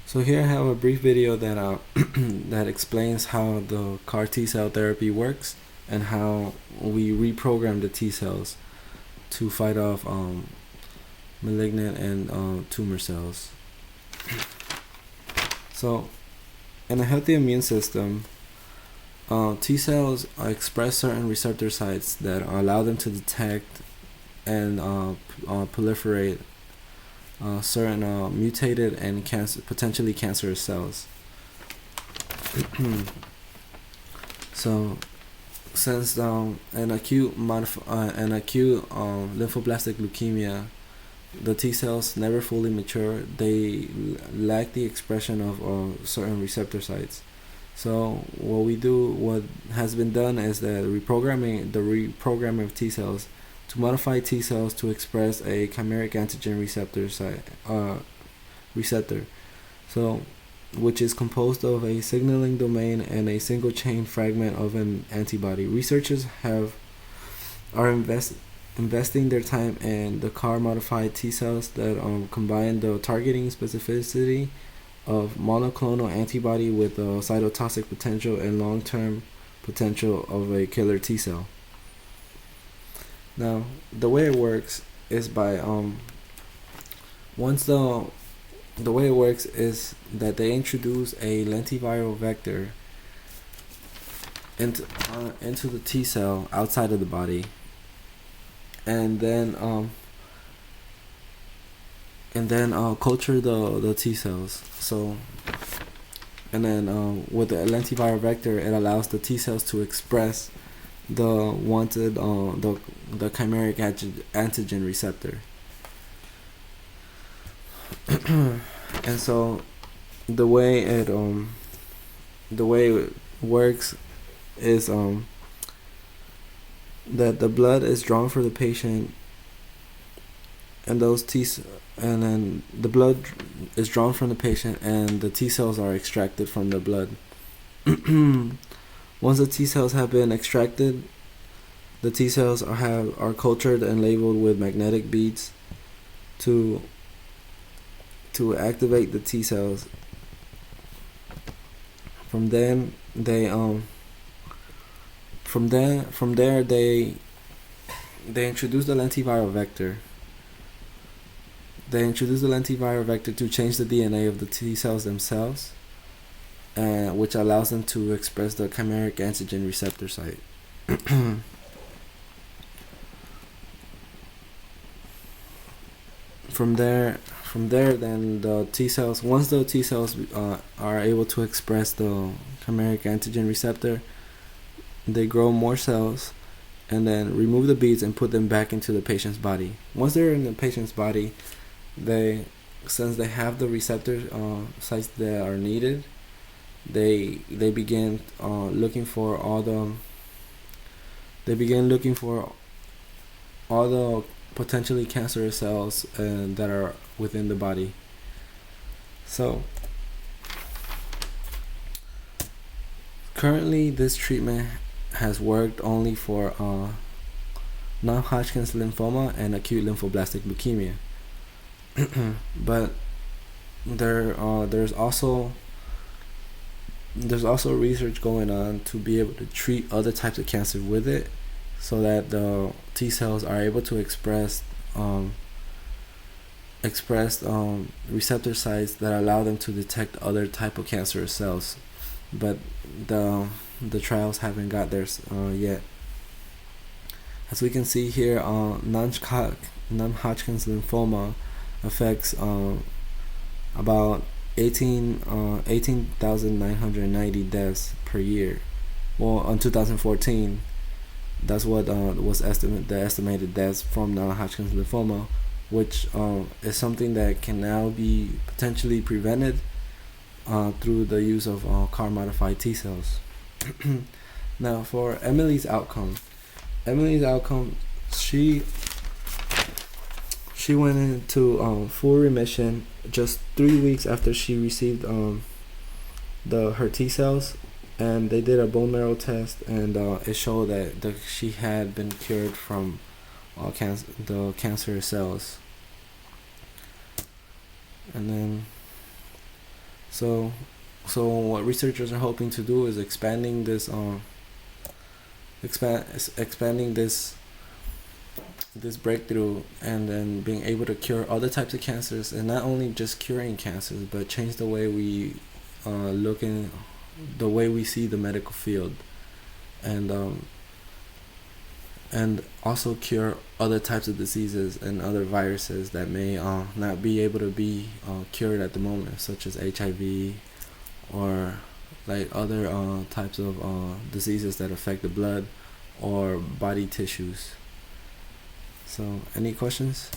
So here I have a brief video that that explains how the CAR T cell therapy works and how we reprogram the T cells to fight off malignant and tumor cells. So in a healthy immune system, T cells express certain receptor sites that allow them to detect and proliferate certain mutated and potentially cancerous cells. So, since an acute lymphoblastic leukemia, the T cells never fully mature. They lack the expression of certain receptor sites. So what has been done is the reprogramming of T cells to modify T cells to express a chimeric antigen receptor, so which is composed of a signaling domain and a single chain fragment of an antibody. Researchers are investing their time in the CAR modified T cells that combine the targeting specificity of monoclonal antibody with the cytotoxic potential and long-term potential of a killer T cell. Now, the way it works is by the way it works is that they introduce a lentiviral vector into the T cell outside of the body, and then culture the T cells. So, and then with the lentiviral vector, it allows the T cells to express the wanted the chimeric antigen receptor. And so the way it works is that the blood is drawn for the patient, and then the blood is drawn from the patient and the T cells are extracted from the blood. Once the T cells have been extracted, the T cells are cultured and labeled with magnetic beads to activate the T cells. From there they introduce the lentiviral vector. They introduce the lentiviral vector to change the DNA of the T cells themselves, which allows them to express the chimeric antigen receptor site. From there, then the T cells, once the T cells are able to express the chimeric antigen receptor, they grow more cells and then remove the beads and put them back into the patient's body. Once they're in the patient's body, since they have the receptor sites that are needed, they begin looking for all the potentially cancerous cells that are within the body. So currently this treatment has worked only for non-Hodgkin's lymphoma and acute lymphoblastic leukemia. But there's also research going on to be able to treat other types of cancer with it, so that the T cells are able to express receptor sites that allow them to detect other type of cancerous cells. But the trials haven't got there yet. As we can see here, non-Hodgkin's lymphoma affects about 18,990 deaths per year. Well, in 2014, that's what was the estimated deaths from non-Hodgkin's lymphoma, which is something that can now be potentially prevented through the use of CAR modified T cells. Now, for Emily's outcome, she went into full remission just 3 weeks after she received her T cells, and they did a bone marrow test, and it showed that she had been cured from the cancerous cells. And then So, what researchers are hoping to do is expanding this breakthrough, and then being able to cure other types of cancers, and not only just curing cancers, but change the way we look in the way we see the medical field, and also cure other types of diseases and other viruses that may not be able to be cured at the moment, such as HIV, or like other types of diseases that affect the blood or body tissues. So, any questions?